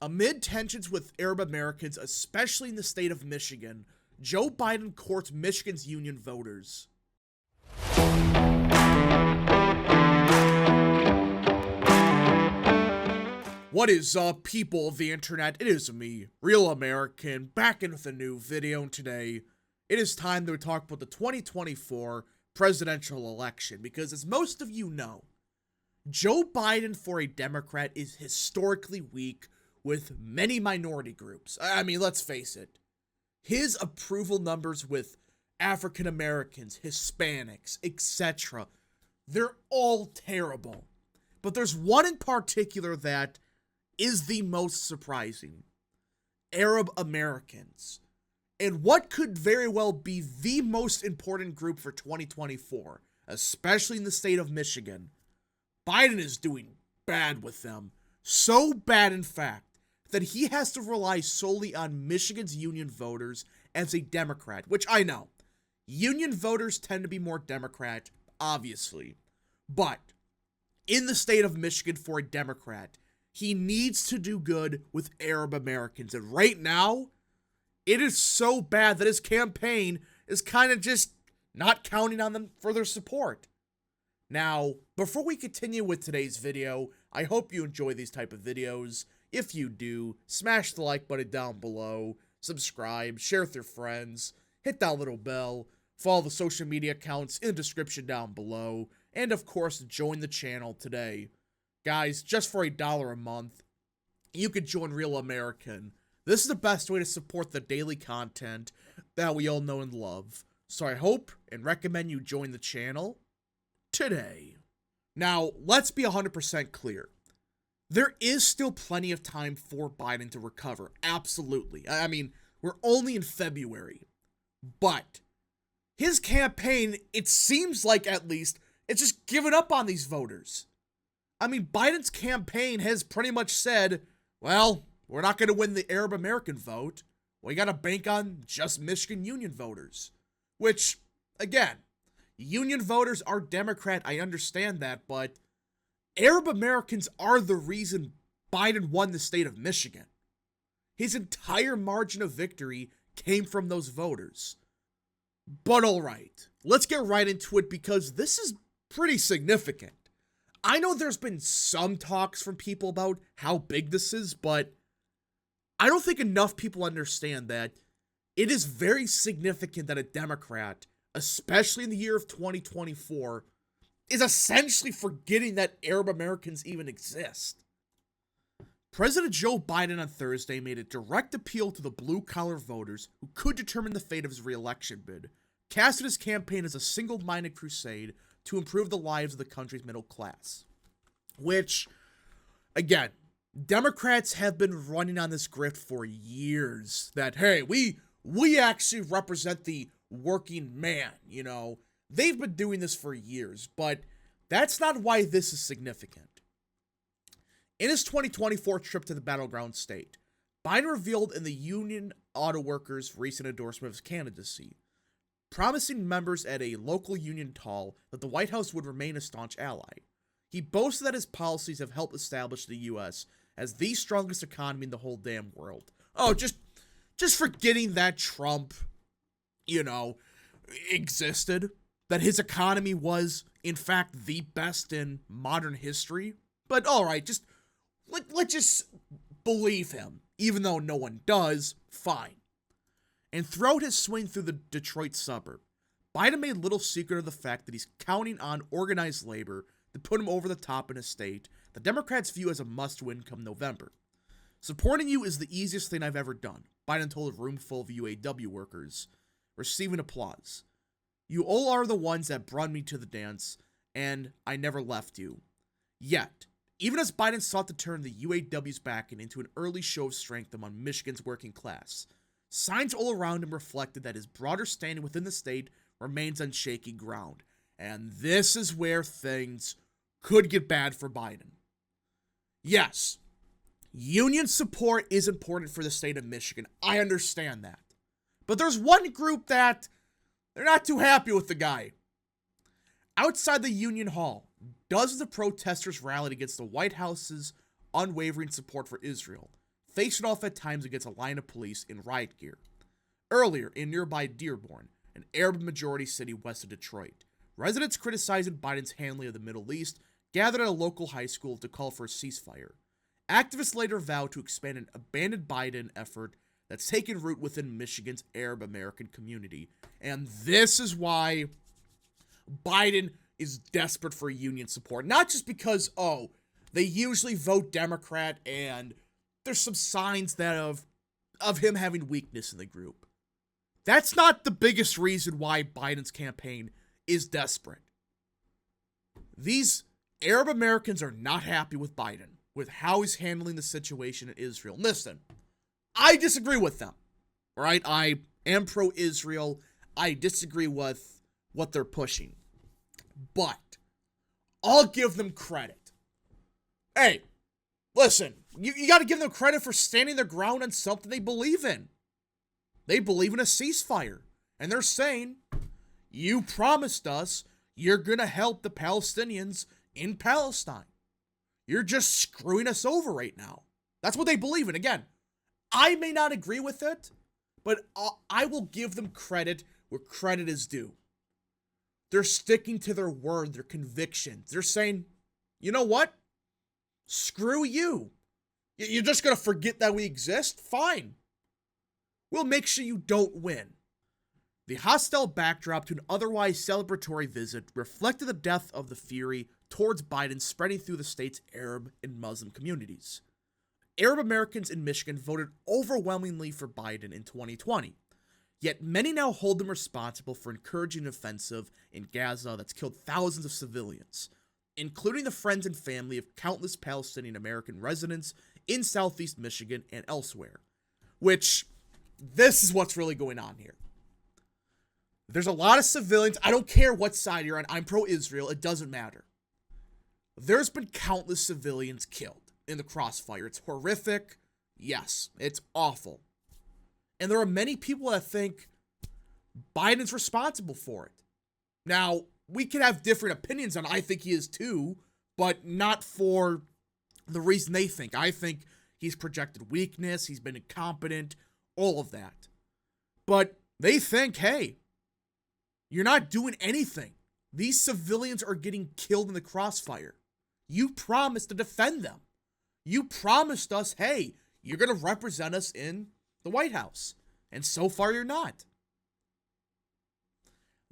Amid tensions with Arab Americans, especially in the state of Michigan, Joe Biden courts Michigan's union voters. What is up, people of the internet? It is me, Real American, back in with a new video, and today it is time to talk about the 2024 presidential election, because as most of you know, Joe Biden for a Democrat is historically weak with many minority groups. I mean, let's face it. His approval numbers with African Americans, Hispanics, etc., they're all terrible. But there's one in particular that is the most surprising. Arab Americans. And what could very well be the most important group for 2024, especially in the state of Michigan. Biden is doing bad with them. So bad, in fact, that he has to rely solely on Michigan's union voters as a Democrat, which I know. Union voters tend to be more Democrat, obviously. But in the state of Michigan for a Democrat, he needs to do good with Arab Americans. And right now, it is so bad that his campaign is kind of just not counting on them for their support. Now, before we continue with today's video, I hope you enjoy these type of videos. If you do, smash the like button down below, subscribe, share with your friends, hit that little bell, follow the social media accounts in the description down below, and of course, join the channel today. Guys, just for $1 a month, you could join Real American. This is the best way to support the daily content that we all know and love. So I hope and recommend you join the channel today. Now, let's be 100% clear. There is still plenty of time for Biden to recover. Absolutely. I mean, we're only in February. But his campaign, it seems like at least, it's just given up on these voters. I mean, Biden's campaign has pretty much said, well, we're not going to win the Arab American vote. We got to bank on just Michigan union voters. Which, again, union voters are Democrat, I understand that, but Arab Americans are the reason Biden won the state of Michigan. His entire margin of victory came from those voters. But alright, let's get right into it because this is pretty significant. I know there's been some talks from people about how big this is, but I don't think enough people understand that it is very significant that a Democrat, especially in the year of 2024, is essentially forgetting that Arab Americans even exist. President Joe Biden on Thursday made a direct appeal to the blue-collar voters who could determine the fate of his re-election bid, casted his campaign as a single-minded crusade to improve the lives of the country's middle class. Which, again, Democrats have been running on this grift for years that, hey, we actually represent the working man, you know. They've been doing this for years, but that's not why this is significant. In his 2024 trip to the battleground state, Biden revealed in the Union Auto Workers' recent endorsement of his candidacy, promising members at a local union hall that the White House would remain a staunch ally. He boasted that his policies have helped establish the U.S. as the strongest economy in the whole damn world. Oh, just forgetting that Trump, you know, existed. That his economy was, in fact, the best in modern history. But alright, just let's just believe him. Even though no one does, fine. And throughout his swing through the Detroit suburb, Biden made little secret of the fact that he's counting on organized labor to put him over the top in a state the Democrats view as a must-win come November. Supporting you is the easiest thing I've ever done, Biden told a room full of UAW workers, receiving applause. You all are the ones that brought me to the dance, and I never left you. Yet, even as Biden sought to turn the UAW's backing into an early show of strength among Michigan's working class, signs all around him reflected that his broader standing within the state remains on shaky ground. And this is where things could get bad for Biden. Yes, union support is important for the state of Michigan. I understand that. But there's one group that they're not too happy with the guy. Outside the Union Hall, dozens of protesters rallied against the White House's unwavering support for Israel, facing off at times against a line of police in riot gear. Earlier, in nearby Dearborn, an Arab-majority city west of Detroit, residents criticizing Biden's handling of the Middle East gathered at a local high school to call for a ceasefire. Activists later vowed to expand an abandoned Biden effort that's taken root within Michigan's Arab-American community. And this is why Biden is desperate for union support. Not just because, they usually vote Democrat and there's some signs that of him having weakness in the group. That's not the biggest reason why Biden's campaign is desperate. These Arab Americans are not happy with Biden, with how he's handling the situation in Israel. Listen, I disagree with them, right? I am pro-Israel. I disagree with what they're pushing. But I'll give them credit. Hey, listen, you got to give them credit for standing their ground on something they believe in. They believe in a ceasefire. And they're saying, you promised us you're going to help the Palestinians in Palestine. You're just screwing us over right now. That's what they believe in. Again, I may not agree with it, but I will give them credit where credit is due. They're sticking to their word, their convictions. They're saying, you know what? Screw you. You're just going to forget that we exist? Fine. We'll make sure you don't win. The hostile backdrop to an otherwise celebratory visit reflected the depth of the fury towards Biden spreading through the state's Arab and Muslim communities. Arab Americans in Michigan voted overwhelmingly for Biden in 2020, yet many now hold him responsible for encouraging an offensive in Gaza that's killed thousands of civilians, including the friends and family of countless Palestinian American residents in southeast Michigan and elsewhere. Which, this is what's really going on here. There's a lot of civilians. I don't care what side you're on. I'm pro-Israel. It doesn't matter. There's been countless civilians killed in the crossfire. It's horrific. Yes, it's awful. And there are many people that think Biden's responsible for it. Now, we can have different opinions on it. I think he is too, but not for the reason they think. I think he's projected weakness, he's been incompetent, all of that. But they think, hey, you're not doing anything. These civilians are getting killed in the crossfire. You promised to defend them. You promised us, hey, you're going to represent us in the White House. And so far, you're not.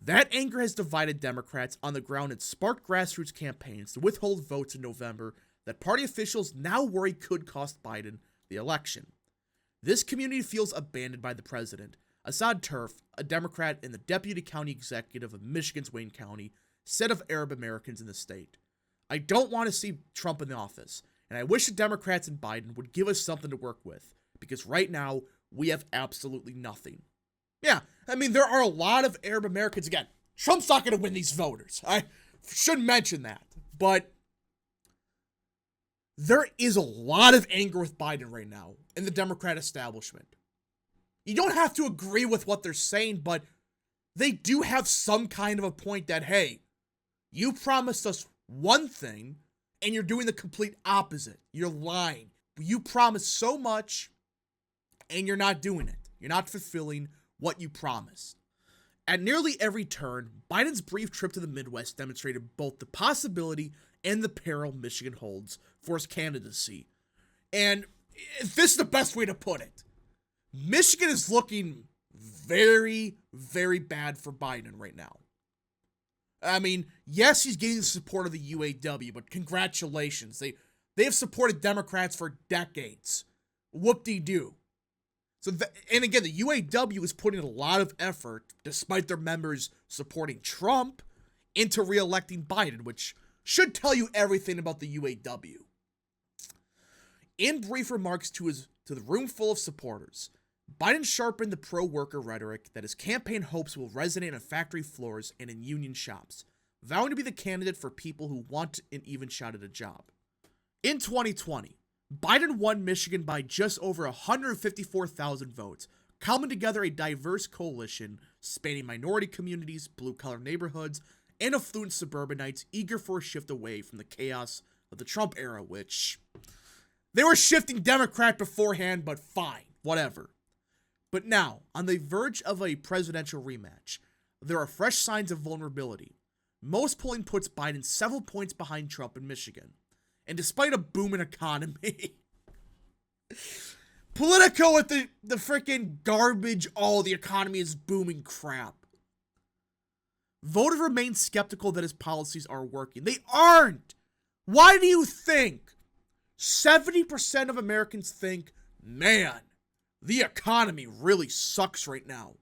That anger has divided Democrats on the ground and sparked grassroots campaigns to withhold votes in November that party officials now worry could cost Biden the election. This community feels abandoned by the president. Assad Turf, a Democrat and the deputy county executive of Michigan's Wayne County, said of Arab Americans in the state, I don't want to see Trump in office, and I wish the Democrats and Biden would give us something to work with, because right now, we have absolutely nothing. Yeah, I mean, there are a lot of Arab Americans. Again, Trump's not going to win these voters. I should mention that. But there is a lot of anger with Biden right now in the Democrat establishment. You don't have to agree with what they're saying, but they do have some kind of a point that, hey, you promised us one thing, and you're doing the complete opposite. You're lying. You promised so much, and you're not doing it. You're not fulfilling what you promised. At nearly every turn, Biden's brief trip to the Midwest demonstrated both the possibility and the peril Michigan holds for his candidacy. And this is the best way to put it. Michigan is looking very, very bad for Biden right now. I mean, yes, he's getting the support of the UAW, but congratulations. They have supported Democrats for decades. Whoop-de-doo. And again, the UAW is putting a lot of effort, despite their members supporting Trump, into re-electing Biden, which should tell you everything about the UAW. In brief remarks to the room full of supporters, Biden sharpened the pro-worker rhetoric that his campaign hopes will resonate on factory floors and in union shops, vowing to be the candidate for people who want an even shot at a job. In 2020, Biden won Michigan by just over 154,000 votes, coming together a diverse coalition spanning minority communities, blue-collar neighborhoods, and affluent suburbanites eager for a shift away from the chaos of the Trump era, which, They were shifting Democrat beforehand, but fine, whatever. But now, on the verge of a presidential rematch, there are fresh signs of vulnerability. Most polling puts Biden several points behind Trump in Michigan. And despite a booming economy, Politico with the freaking garbage, the economy is booming crap. Voters remain skeptical that his policies are working. They aren't! Why do you think 70% of Americans think, man, the economy really sucks right now?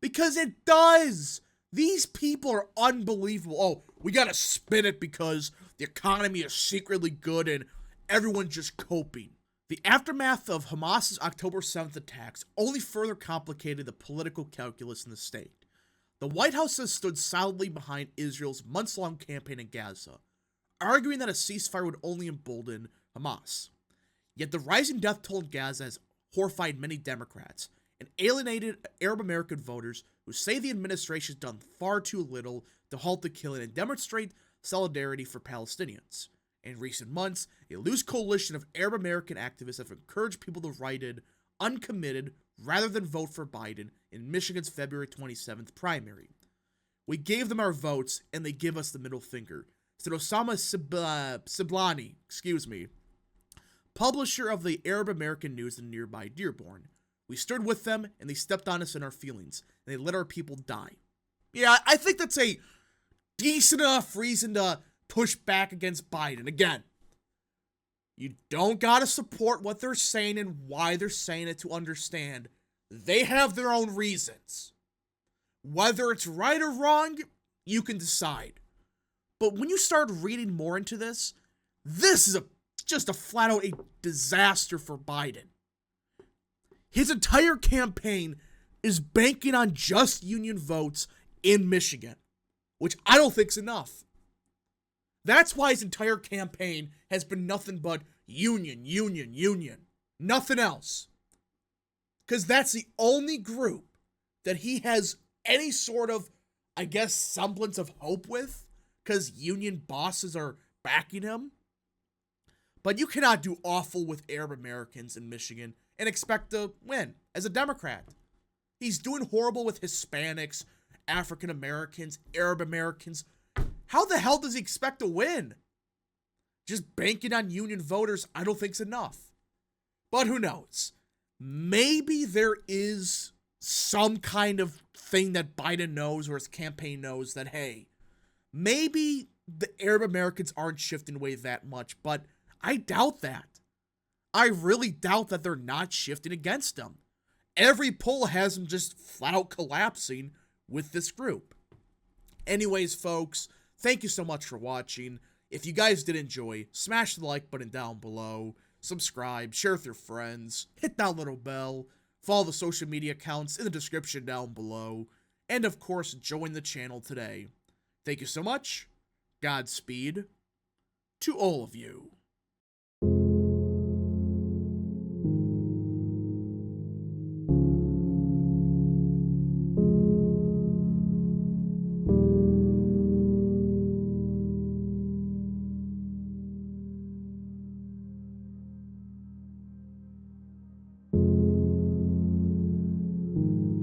Because it does! These people are unbelievable. Oh, we gotta spin it because the economy is secretly good and everyone's just coping. The aftermath of Hamas's October 7th attacks only further complicated the political calculus in the state. The White House has stood solidly behind Israel's months-long campaign in Gaza, arguing that a ceasefire would only embolden Hamas. Yet the rising death toll in Gaza has horrified many Democrats and alienated Arab American voters who say the administration has done far too little to halt the killing and demonstrate solidarity for Palestinians. In recent months, a loose coalition of Arab American activists have encouraged people to write in uncommitted rather than vote for Biden in Michigan's February 27th primary. We gave them our votes, and they give us the middle finger, said Osama Siblani, publisher of the Arab American News in nearby Dearborn. We stood with them, and they stepped on us in our feelings, and they let our people die. Yeah, I think that's a decent enough reason to push back against Biden. Again, you don't gotta support what they're saying and why they're saying it to understand. They have their own reasons. Whether it's right or wrong, you can decide. But when you start reading more into this, this is just a flat out a disaster for Biden. His entire campaign is banking on just union votes in Michigan, which I don't think's enough. That's why his entire campaign has been nothing but union. Nothing else. Because that's the only group that he has any sort of, I guess, semblance of hope with. Because union bosses are backing him. But you cannot do awful with Arab Americans in Michigan and expect to win as a Democrat. He's doing horrible with Hispanics, African Americans, Arab Americans. How the hell does he expect to win? Just banking on union voters, I don't think's enough. But who knows? Maybe there is some kind of thing that Biden knows or his campaign knows that, hey, maybe the Arab Americans aren't shifting away that much, but I doubt that. I really doubt that they're not shifting against him. Every poll has him just flat out collapsing with this group. Anyways, folks, thank you so much for watching. If you guys did enjoy, smash the like button down below, subscribe, share with your friends, hit that little bell, follow the social media accounts in the description down below, and of course, join the channel today. Thank you so much. Godspeed to all of you.